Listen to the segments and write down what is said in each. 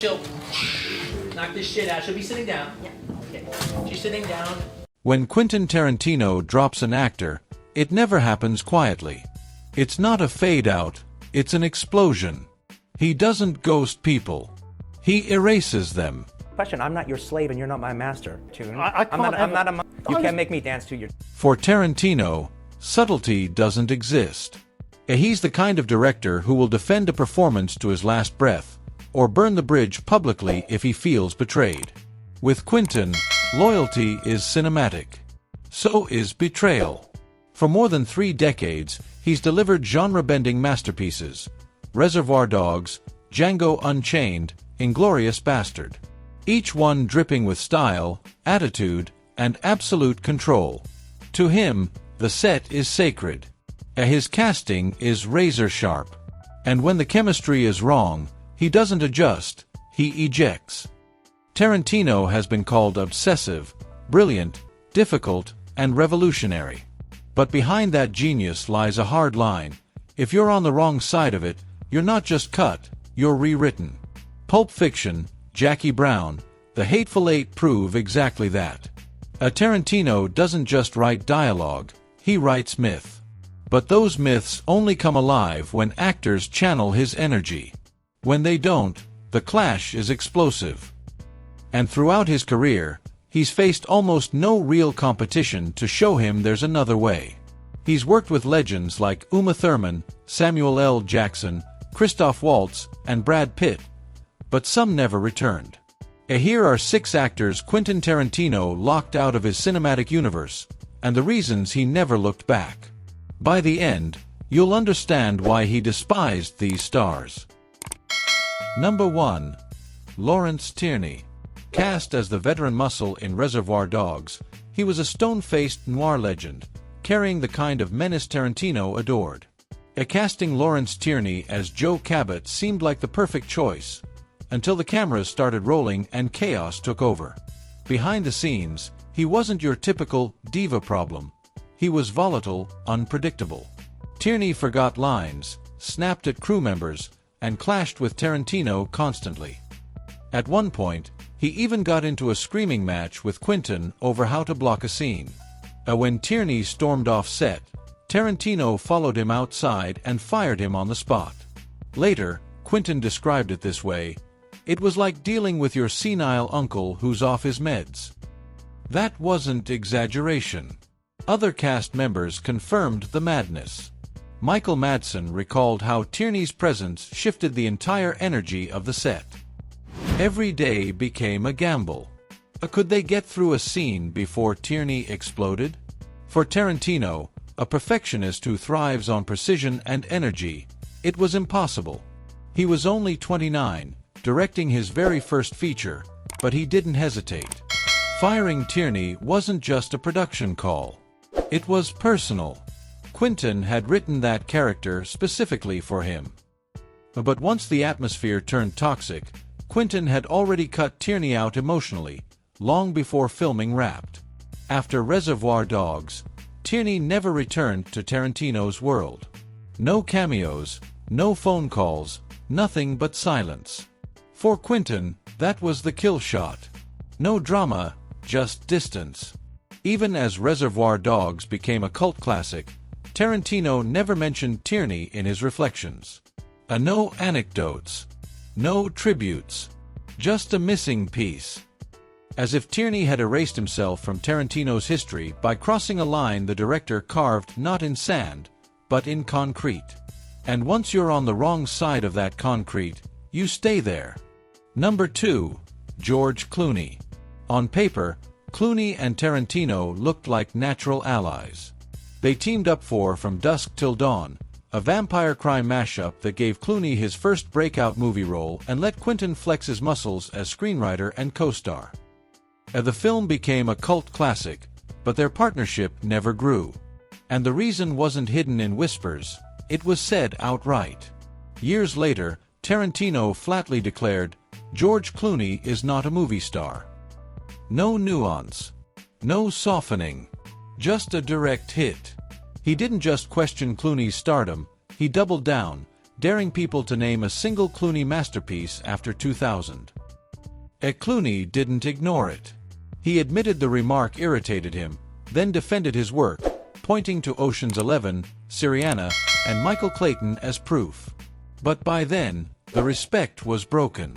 She'll knock this shit out. She'll be sitting down. Yeah. Okay. She's sitting down. When Quentin Tarantino drops an actor, it never happens quietly. It's not a fade-out, it's an explosion. He doesn't ghost people. He erases them. Question, I'm not your slave and you're not my master. Tune. I'm not you can't make me dance to your... For Tarantino, subtlety doesn't exist. He's the kind of director who will defend a performance to his last breath, or burn the bridge publicly if he feels betrayed. With Quentin, loyalty is cinematic. So is betrayal. For more than 3 decades, he's delivered genre-bending masterpieces: Reservoir Dogs, Django Unchained, Inglourious Bastard. Each one dripping with style, attitude, and absolute control. To him, the set is sacred. His casting is razor-sharp. And when the chemistry is wrong, he doesn't adjust, he ejects. Tarantino has been called obsessive, brilliant, difficult, and revolutionary. But behind that genius lies a hard line. If you're on the wrong side of it, you're not just cut, you're rewritten. Pulp Fiction, Jackie Brown, The Hateful Eight prove exactly that. Tarantino doesn't just write dialogue, he writes myth. But those myths only come alive when actors channel his energy. When they don't, the clash is explosive. And throughout his career, he's faced almost no real competition to show him there's another way. He's worked with legends like Uma Thurman, Samuel L. Jackson, Christoph Waltz, and Brad Pitt, but some never returned. Here are 6 actors Quentin Tarantino locked out of his cinematic universe, and the reasons he never looked back. By the end, you'll understand why he despised these stars. Number 1. Lawrence Tierney. Cast as the veteran muscle in Reservoir Dogs, he was a stone-faced noir legend, carrying the kind of menace Tarantino adored. Casting Lawrence Tierney as Joe Cabot seemed like the perfect choice, until the cameras started rolling and chaos took over. Behind the scenes, he wasn't your typical diva problem. He was volatile, unpredictable. Tierney forgot lines, snapped at crew members, and clashed with Tarantino constantly. At one point, he even got into a screaming match with Quentin over how to block a scene. When Tierney stormed off set, Tarantino followed him outside and fired him on the spot. Later, Quentin described it this way: "It was like dealing with your senile uncle who's off his meds." That wasn't exaggeration. Other cast members confirmed the madness. Michael Madsen recalled how Tierney's presence shifted the entire energy of the set. Every day became a gamble. Could they get through a scene before Tierney exploded? For Tarantino, a perfectionist who thrives on precision and energy, it was impossible. He was only 29, directing his very first feature, but he didn't hesitate. Firing Tierney wasn't just a production call. It was personal. Quentin had written that character specifically for him. But once the atmosphere turned toxic, Quentin had already cut Tierney out emotionally, long before filming wrapped. After Reservoir Dogs, Tierney never returned to Tarantino's world. No cameos, no phone calls, nothing but silence. For Quentin, that was the kill shot. No drama, just distance. Even as Reservoir Dogs became a cult classic, Tarantino never mentioned Tierney in his reflections. No anecdotes. No tributes. Just a missing piece. As if Tierney had erased himself from Tarantino's history by crossing a line the director carved not in sand, but in concrete. And once you're on the wrong side of that concrete, you stay there. Number 2. George Clooney. On paper, Clooney and Tarantino looked like natural allies. They teamed up for From Dusk Till Dawn, a vampire crime mashup that gave Clooney his first breakout movie role and let Quentin flex his muscles as screenwriter and co-star. The film became a cult classic, but their partnership never grew. And the reason wasn't hidden in whispers, it was said outright. Years later, Tarantino flatly declared, "George Clooney is not a movie star." No nuance. No softening. Just a direct hit. He didn't just question Clooney's stardom, he doubled down, daring people to name a single Clooney masterpiece after 2000. Clooney didn't ignore it. He admitted the remark irritated him, then defended his work, pointing to Ocean's 11, Syriana, and Michael Clayton as proof. But by then, the respect was broken.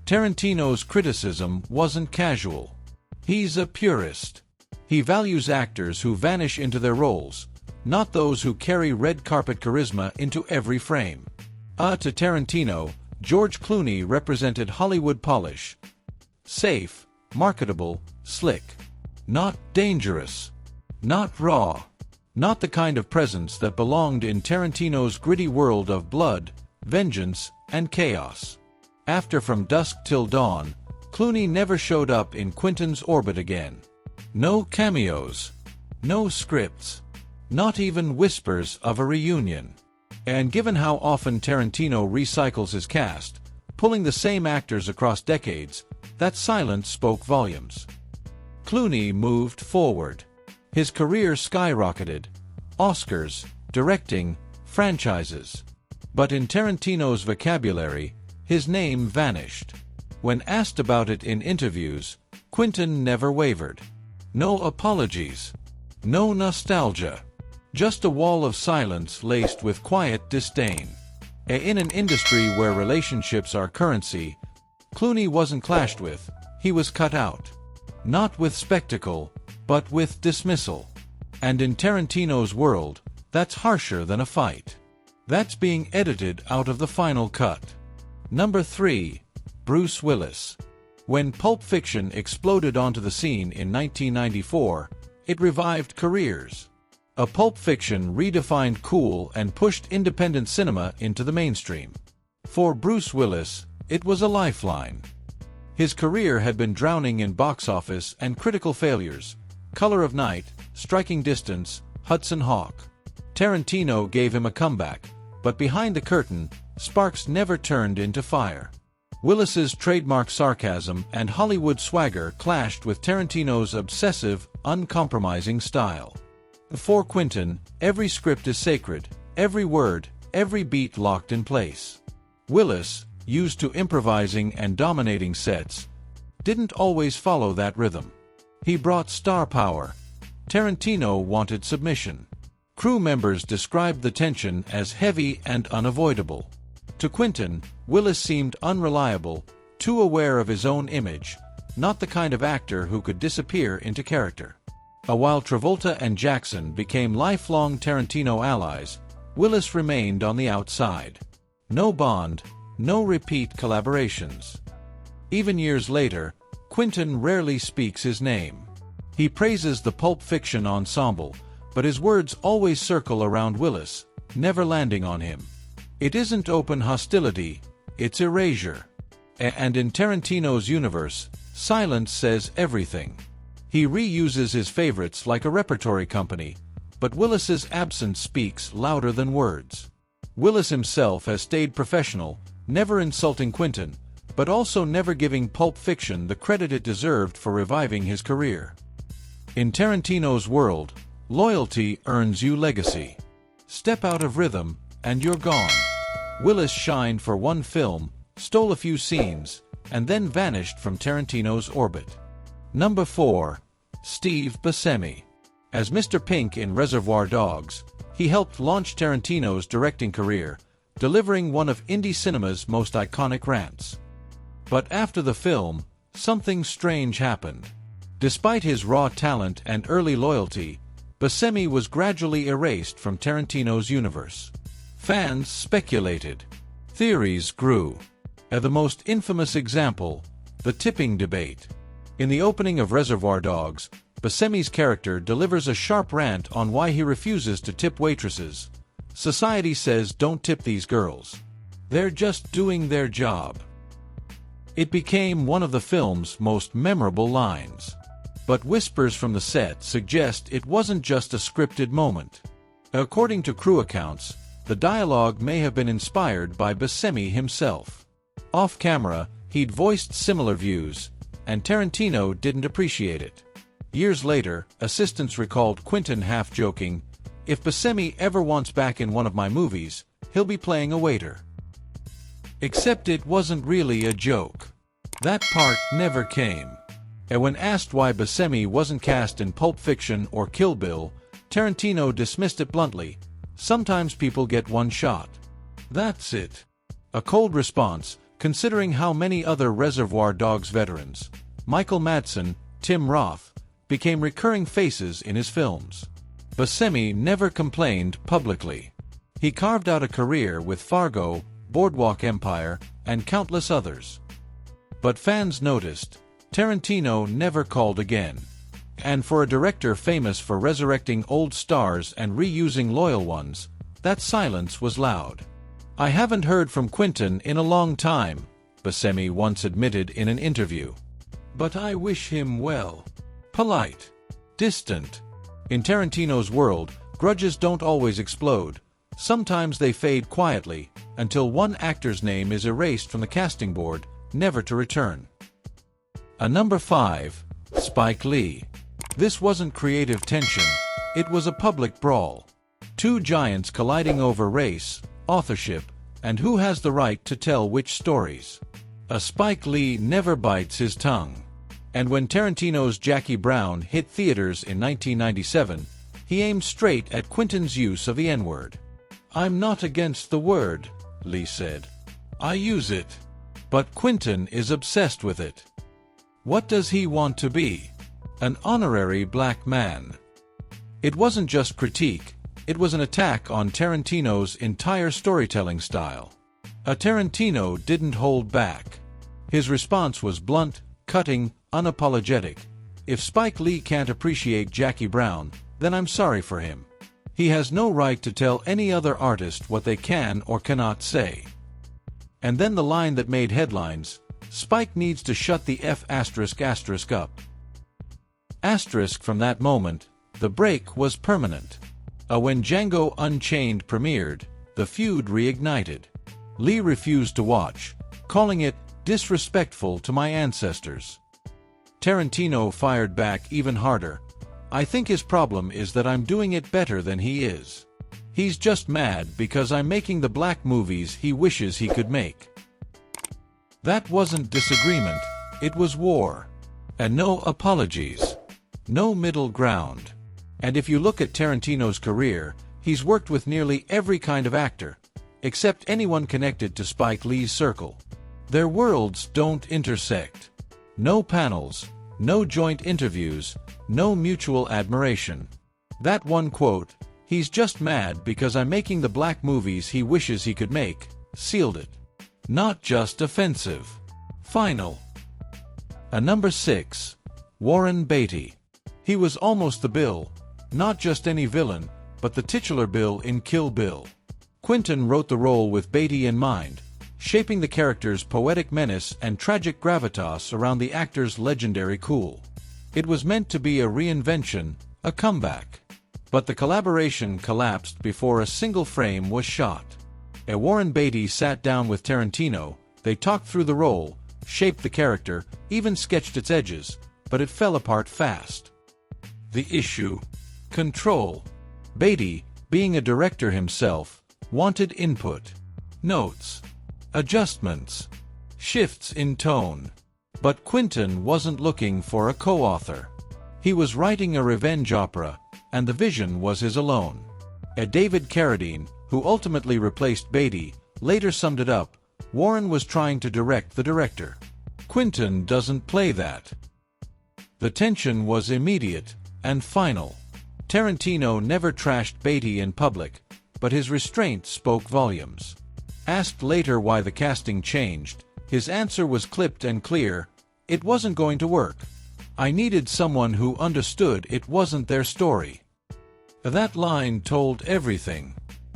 Tarantino's criticism wasn't casual. He's a purist. He values actors who vanish into their roles, not those who carry red carpet charisma into every frame. To Tarantino, George Clooney represented Hollywood polish. Safe, marketable, slick. Not dangerous. Not raw. Not the kind of presence that belonged in Tarantino's gritty world of blood, vengeance, and chaos. After From Dusk Till Dawn, Clooney never showed up in Quentin's orbit again. No cameos. No scripts. Not even whispers of a reunion. And given how often Tarantino recycles his cast, pulling the same actors across decades, that silence spoke volumes. Clooney moved forward. His career skyrocketed. Oscars, directing, franchises. But in Tarantino's vocabulary, his name vanished. When asked about it in interviews, Quentin never wavered. No apologies. No nostalgia. Just a wall of silence laced with quiet disdain. In an industry where relationships are currency, Clooney wasn't clashed with, he was cut out. Not with spectacle, but with dismissal. And in Tarantino's world, that's harsher than a fight. That's being edited out of the final cut. Number 3. Bruce Willis. When Pulp Fiction exploded onto the scene in 1994, it revived careers. Pulp Fiction redefined cool and pushed independent cinema into the mainstream. For Bruce Willis, it was a lifeline. His career had been drowning in box office and critical failures. Color of Night, Striking Distance, Hudson Hawk. Tarantino gave him a comeback, but behind the curtain, sparks never turned into fire. Willis's trademark sarcasm and Hollywood swagger clashed with Tarantino's obsessive, uncompromising style. For Quentin, every script is sacred, every word, every beat locked in place. Willis, used to improvising and dominating sets, didn't always follow that rhythm. He brought star power. Tarantino wanted submission. Crew members described the tension as heavy and unavoidable. To Quentin, Willis seemed unreliable, too aware of his own image, not the kind of actor who could disappear into character. While Travolta and Jackson became lifelong Tarantino allies, Willis remained on the outside. No bond, no repeat collaborations. Even years later, Quentin rarely speaks his name. He praises the Pulp Fiction ensemble, but his words always circle around Willis, never landing on him. It isn't open hostility, it's erasure. And in Tarantino's universe, silence says everything. He reuses his favorites like a repertory company, but Willis's absence speaks louder than words. Willis himself has stayed professional, never insulting Quentin, but also never giving Pulp Fiction the credit it deserved for reviving his career. In Tarantino's world, loyalty earns you legacy. Step out of rhythm, and you're gone. Willis shined for one film, stole a few scenes, and then vanished from Tarantino's orbit. Number 4. Steve Buscemi. As Mr. Pink in Reservoir Dogs, he helped launch Tarantino's directing career, delivering one of indie cinema's most iconic rants. But after the film, something strange happened. Despite his raw talent and early loyalty, Buscemi was gradually erased from Tarantino's universe. Fans speculated. Theories grew. The most infamous example, the tipping debate. In the opening of Reservoir Dogs, Buscemi's character delivers a sharp rant on why he refuses to tip waitresses. Society says don't tip these girls. They're just doing their job. It became one of the film's most memorable lines. But whispers from the set suggest it wasn't just a scripted moment. According to crew accounts, the dialogue may have been inspired by Buscemi himself. Off-camera, he'd voiced similar views, and Tarantino didn't appreciate it. Years later, assistants recalled Quentin half-joking, If Buscemi ever wants back in one of my movies, he'll be playing a waiter. Except it wasn't really a joke. That part never came. And when asked why Buscemi wasn't cast in Pulp Fiction or Kill Bill, Tarantino dismissed it bluntly. Sometimes people get one shot. That's it. A cold response, considering how many other Reservoir Dogs veterans, Michael Madsen, Tim Roth, became recurring faces in his films. Buscemi never complained publicly. He carved out a career with Fargo, Boardwalk Empire, and countless others. But fans noticed, Tarantino never called again. And for a director famous for resurrecting old stars and reusing loyal ones, that silence was loud. I haven't heard from Quentin in a long time, Buscemi once admitted in an interview. But I wish him well. Polite. Distant. In Tarantino's world, grudges don't always explode. Sometimes they fade quietly, until one actor's name is erased from the casting board, never to return. A number 5. Spike Lee. This wasn't creative tension, it was a public brawl. Two giants colliding over race, authorship, and who has the right to tell which stories. A Spike Lee never bites his tongue. And when Tarantino's Jackie Brown hit theaters in 1997, he aimed straight at Quentin's use of the N-word. "I'm not against the word," Lee said. "I use it. But Quentin is obsessed with it. What does he want to be? An honorary black man." It wasn't just critique, it was an attack on Tarantino's entire storytelling style. A Tarantino didn't hold back. His response was blunt, cutting, unapologetic. If Spike Lee can't appreciate Jackie Brown, then I'm sorry for him. He has no right to tell any other artist what they can or cannot say. And then the line that made headlines, "Spike needs to shut the F*** up." Asterisk from that moment, the break was permanent. When Django Unchained premiered, the feud reignited. Lee refused to watch, calling it disrespectful to my ancestors. Tarantino fired back even harder. "I think his problem is that I'm doing it better than he is. He's just mad because I'm making the black movies he wishes he could make." That wasn't disagreement, it was war. And no apologies. No middle ground. And if you look at Tarantino's career, he's worked with nearly every kind of actor, except anyone connected to Spike Lee's circle. Their worlds don't intersect. No panels, no joint interviews, no mutual admiration. That one quote, "He's just mad because I'm making the black movies he wishes he could make," sealed it. Not just offensive. Final. A number 6. Warren Beatty. He was almost the Bill, not just any villain, but the titular Bill in Kill Bill. Quentin wrote the role with Beatty in mind, shaping the character's poetic menace and tragic gravitas around the actor's legendary cool. It was meant to be a reinvention, a comeback. But the collaboration collapsed before a single frame was shot. Warren Beatty sat down with Tarantino, they talked through the role, shaped the character, even sketched its edges, but it fell apart fast. The issue? Control. Beatty, being a director himself, wanted input. Notes. Adjustments. Shifts in tone. But Quentin wasn't looking for a co-author. He was writing a revenge opera, and the vision was his alone. David Carradine, who ultimately replaced Beatty, later summed it up, "Warren was trying to direct the director. Quentin doesn't play that." The tension was immediate and final. Tarantino never trashed Beatty in public, but his restraint spoke volumes. Asked later why the casting changed, his answer was clipped and clear: "It wasn't going to work. I needed someone who understood it wasn't their story." That line told everything.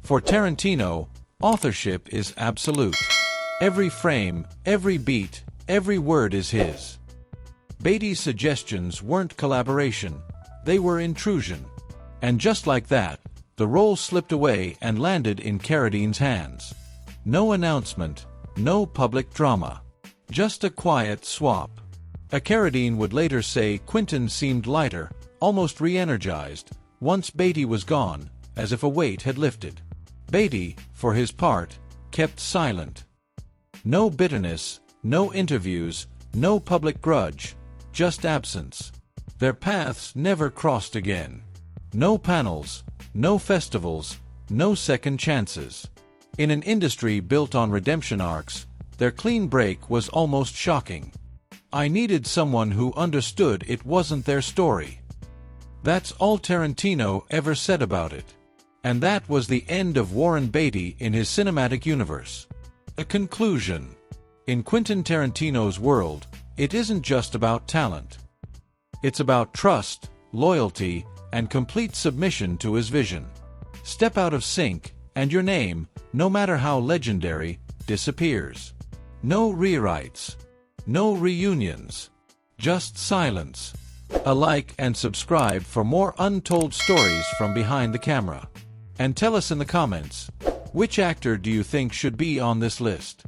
For Tarantino, authorship is absolute. Every frame, every beat, every word is his. Beatty's suggestions weren't collaboration, they were intrusion. And just like that, the role slipped away and landed in Carradine's hands. No announcement, no public drama. Just a quiet swap. Carradine would later say Quentin seemed lighter, almost re-energized, once Beatty was gone, as if a weight had lifted. Beatty, for his part, kept silent. No bitterness, no interviews, no public grudge, just absence. Their paths never crossed again. No panels, no festivals, no second chances. In an industry built on redemption arcs, their clean break was almost shocking. I needed someone who understood it wasn't their story. That's all Tarantino ever said about it. And that was the end of Warren Beatty in his cinematic universe. A conclusion. In Quentin Tarantino's world, it isn't just about talent. It's about trust, loyalty, and complete submission to his vision. Step out of sync, and your name, no matter how legendary, disappears. No rewrites. No reunions. Just silence. A like and subscribe for more untold stories from behind the camera. And tell us in the comments, which actor do you think should be on this list?